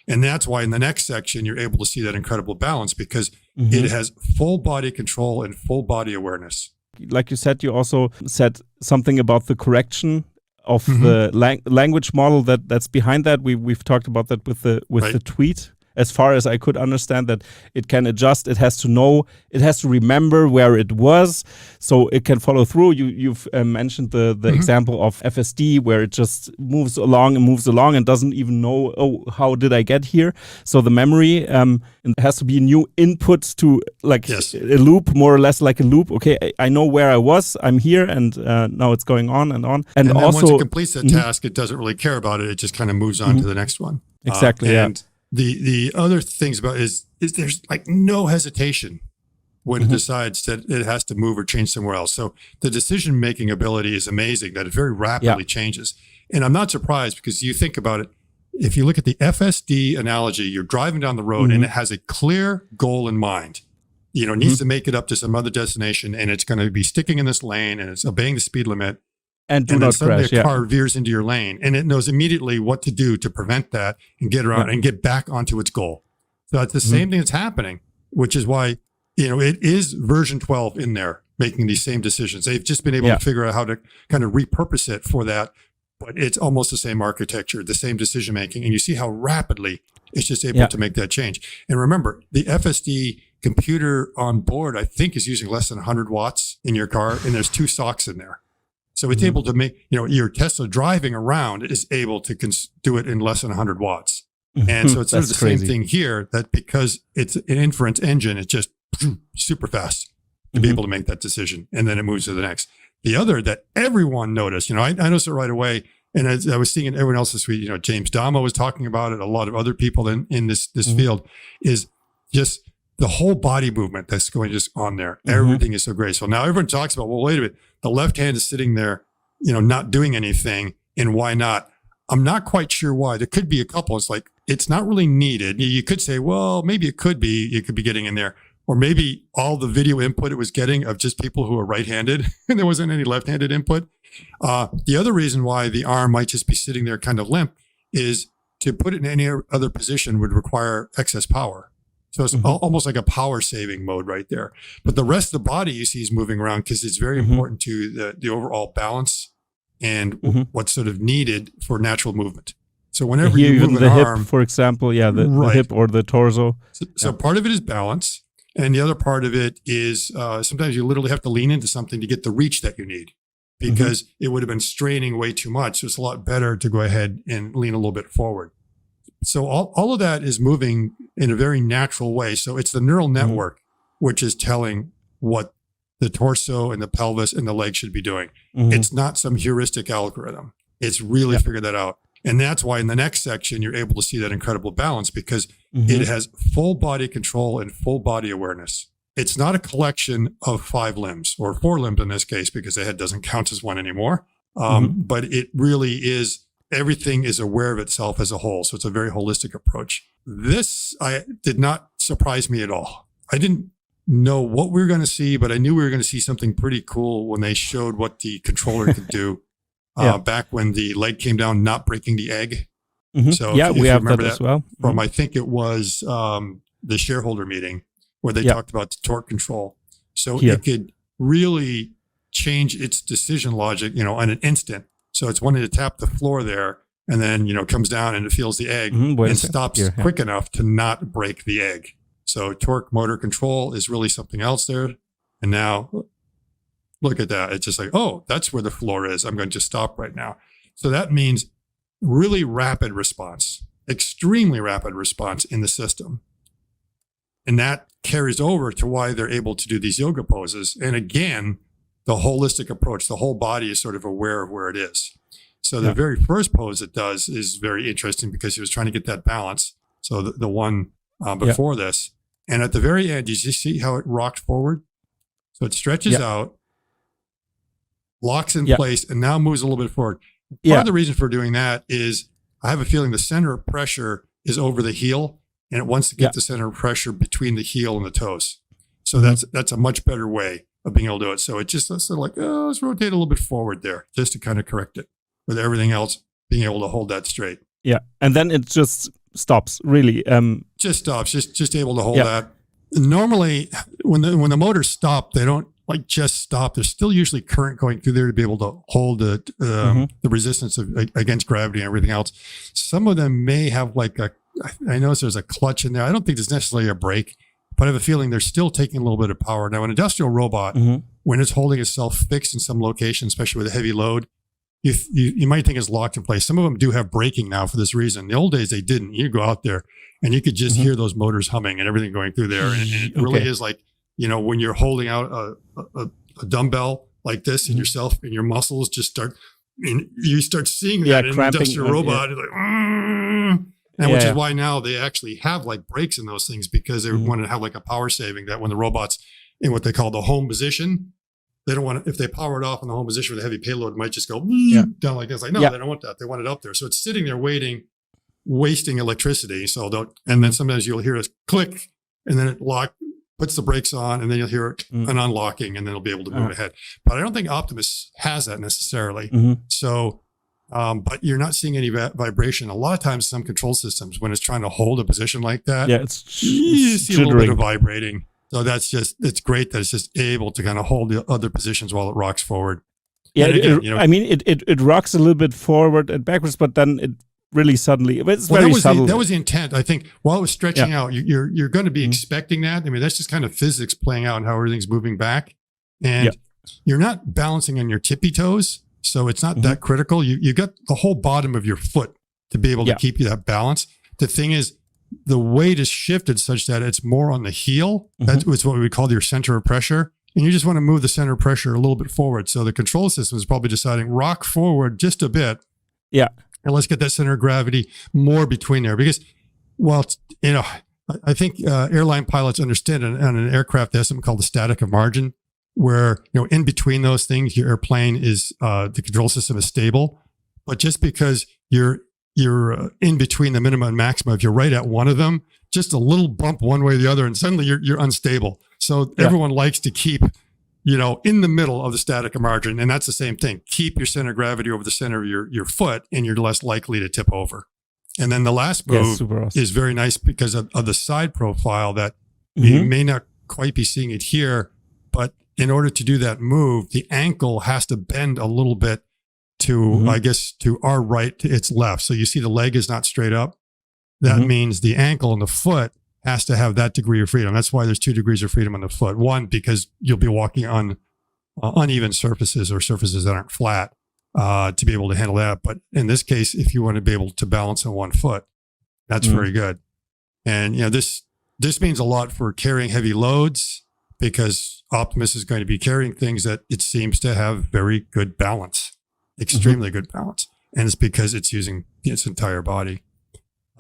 And that's why in the next section, you're able to see that incredible balance because it has full body control and full body awareness. Like you said, you also said something about the correction of the language model that's behind that. We've talked about that with the tweet. As far as I could understand, that it can adjust, it has to know, it has to remember where it was, so it can follow through. You've mentioned the example of FSD, where it just moves along and doesn't even know, oh, how did I get here? So the memory it has to be a new input to a loop, more or less like a loop. Okay, I know where I was, I'm here, and now it's going on and on. And then also, once it completes that task, it doesn't really care about it. It just kind of moves on to the next one. Exactly, The other things about is there's like no hesitation when it decides that it has to move or change somewhere else. So the decision-making ability is amazing, that it very rapidly changes. And I'm not surprised because you think about it, if you look at the FSD analogy, you're driving down the road and it has a clear goal in mind. You know, it needs to make it up to some other destination and it's going to be sticking in this lane and it's obeying the speed limit. And then suddenly a car veers into your lane and it knows immediately what to do to prevent that and get around and get back onto its goal. So it's the same thing that's happening, which is why, you know, it is version 12 in there making these same decisions. They've just been able to figure out how to kind of repurpose it for that, but it's almost the same architecture, the same decision making. And you see how rapidly it's just able to make that change. And remember, the FSD computer on board, I think, is using less than 100 watts in your car, and there's 2 socks in there. So it's able to make, you know, your Tesla driving around is able to do it in less than 100 watts. And so it's sort of the same thing here, that because it's an inference engine, it's just super fast to be able to make that decision. And then it moves to the next. The other that everyone noticed, you know, I noticed it right away. And as I was seeing it, everyone else this week, you know, James Dama was talking about it. A lot of other people in this field is just the whole body movement that's going just on there. Everything is so graceful. Now everyone talks about, well, wait a minute. The left hand is sitting there, you know, not doing anything. And why not? I'm not quite sure why. There could be a couple. It's like, it's not really needed. You could say, well, maybe it could be, you could be getting in there. Or maybe all the video input it was getting of just people who are right-handed and there wasn't any left-handed input. The other reason why the arm might just be sitting there kind of limp is to put it in any other position would require excess power. So it's almost like a power saving mode right there. But the rest of the body you see is moving around because it's very important to the overall balance and what's sort of needed for natural movement. So whenever you move the an hip, arm, for example, the hip or the torso. So part of it is balance. And the other part of it is sometimes you literally have to lean into something to get the reach that you need because it would have been straining way too much. So it's a lot better to go ahead and lean a little bit forward. So all of that is moving in a very natural way. So it's the neural network, which is telling what the torso and the pelvis and the leg should be doing. It's not some heuristic algorithm. It's really figured that out. And that's why in the next section, you're able to see that incredible balance because it has full body control and full body awareness. It's not a collection of 5 limbs or 4 limbs in this case, because the head doesn't count as one anymore. But it really is, everything is aware of itself as a whole. So it's a very holistic approach. This did not surprise me at all. I didn't know what we were going to see, but I knew we were going to see something pretty cool when they showed what the controller could do. Back when the leg came down, not breaking the egg. So if we you have remember that as well. From, I think it was the shareholder meeting where they talked about the torque control. So it could really change its decision logic, you know, in an instant. So it's wanting to tap the floor there and then, you know, comes down and it feels the egg and stops quick enough to not break the egg. So torque motor control is really something else there. And now look at that. It's just like, oh, that's where the floor is. I'm going to stop right now. So that means really rapid response, extremely rapid response in the system. And that carries over to why they're able to do these yoga poses. And again, the holistic approach, the whole body is sort of aware of where it is. So the very first pose it does is very interesting because he was trying to get that balance. So the one before this. And at the very end, you see how it rocked forward? So it stretches out, locks in place, and now moves a little bit forward. Part of the reason for doing that is I have a feeling the center of pressure is over the heel, and it wants to get the center of pressure between the heel and the toes. So that's a much better way of being able to do it. So it just sort of like, oh, let's rotate a little bit forward there just to kind of correct it, with everything else being able to hold that straight. Yeah, and then it just stops really. Just stops, just able to hold that. Normally, when the motors stop, they don't like just stop. There's still usually current going through there to be able to hold the resistance against gravity and everything else. Some of them may have I notice there's a clutch in there. I don't think there's necessarily a brake, but I have a feeling they're still taking a little bit of power. Now, an industrial robot, when it's holding itself fixed in some location, especially with a heavy load, you might think it's locked in place. Some of them do have braking now for this reason. The old days, they didn't. You go out there and you could just hear those motors humming and everything going through there. And it really is like, when you're holding out a dumbbell like this in yourself and your muscles just start, you start seeing that in an industrial robot. It's like, and which is why now they actually have like brakes in those things, because they want to have like a power saving, that when the robot's in what they call the home position, they don't want to, if they power it off in the home position with a heavy payload, it might just go down like this. Like, no, they don't want that. They want it up there. So it's sitting there waiting, wasting electricity. So and then sometimes you'll hear a click and then it puts the brakes on, and then you'll hear an unlocking, and then it'll be able to move ahead. But I don't think Optimus has that necessarily. So, but you're not seeing any vibration. A lot of times, some control systems, when it's trying to hold a position like that, you see a little bit of vibrating. So it's great that it's just able to kind of hold the other positions while it rocks forward. Yeah, it rocks a little bit forward and backwards, but then it really suddenly, it's very subtle. That was the intent. I think while it was stretching out, you're going to be expecting that. I mean, that's just kind of physics playing out and how everything's moving back. And you're not balancing on your tippy toes, so it's not that critical. You got the whole bottom of your foot to be able to keep you that balance. The thing is, the weight is shifted such that it's more on the heel. That's what we would call your center of pressure. And you just want to move the center of pressure a little bit forward. So the control system is probably deciding rock forward just a bit. Yeah. And let's get that center of gravity more between there. Because, I think airline pilots understand on an aircraft, they have something called the static of margin, where, in between those things, your airplane is, the control system is stable. But just because you're in between the minimum and maximum, if you're right at one of them, just a little bump one way or the other, and suddenly you're unstable. So everyone likes to keep, in the middle of the static margin. And that's the same thing. Keep your center of gravity over the center of your foot, and you're less likely to tip over. And then the last move is very nice because of the side profile that you may not quite be seeing it here, but in order to do that move, the ankle has to bend a little bit to, I guess, to our right, to its left. So you see the leg is not straight up. That means the ankle and the foot has to have that degree of freedom. That's why there's 2 degrees of freedom on the foot. One, because you'll be walking on uneven surfaces or surfaces that aren't flat to be able to handle that. But in this case, if you want to be able to balance on one foot, that's very good. And, this means a lot for carrying heavy loads, because Optimus is going to be carrying things that it seems to have very good balance. Extremely good balance. And it's because it's using its entire body.